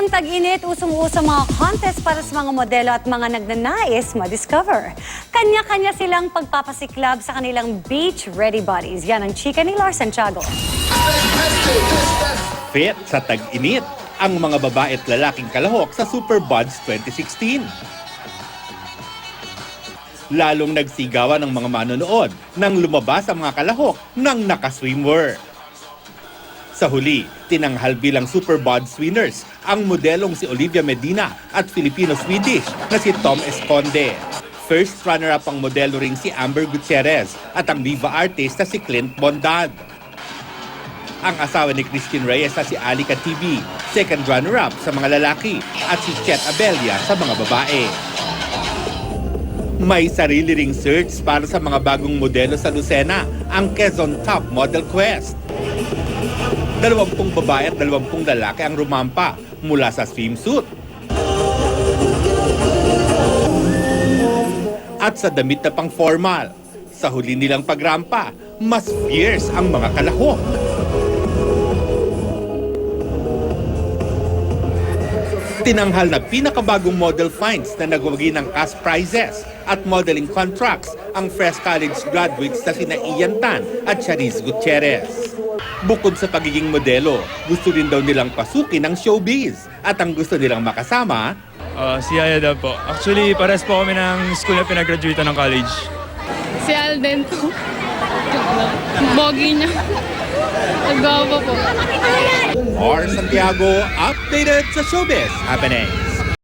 Ngayong tag-init, usong-uso mga contest para sa mga modelo at mga nagnanais ma-discover. Kanya-kanya silang pagpapasiklab sa kanilang beach-ready bodies. Yan ang chika ni Lars Santiago. Fit sa tag-init ang mga babae at lalaking kalahok sa Super Buds 2016. Lalong nagsigawan ng mga manonood nang lumabas ang mga kalahok ng naka-swimwear. Sa huli, tinanghal bilang Super Buds winners ang modelong si Olivia Medina at Filipino-Swedish na si Tom Esconde. First runner-up ang modelo ring si Amber Gutierrez at ang Viva artist na si Clint Bondad. Ang asawa ni Christine Reyes na si Ali Katibi, second runner-up sa mga lalaki, at si Chet Abella sa mga babae. May sarili ring search para sa mga bagong modelo sa Lucena, ang Quezon Top Model Quest. 20 babae at 20 lalaki ang rumampa mula sa swimsuit at sa damit na pang formal. Sa huli nilang pagrampa, mas fierce ang mga kalahok. Tinanghal na pinakabagong model finds na nagwagi ng cash prizes at modeling contracts ang fresh college graduates na sina Ian Tan at Charis Gutierrez. Bukod sa pagiging modelo, gusto rin daw nilang pasukin ng showbiz at ang gusto nilang makasama, Si Ayada po. Actually, pares po kami ng school na pinag-graduate ng college. Si Alden po. Bogi niya. Nagbawa po. or Santiago, updated sa showbiz happening.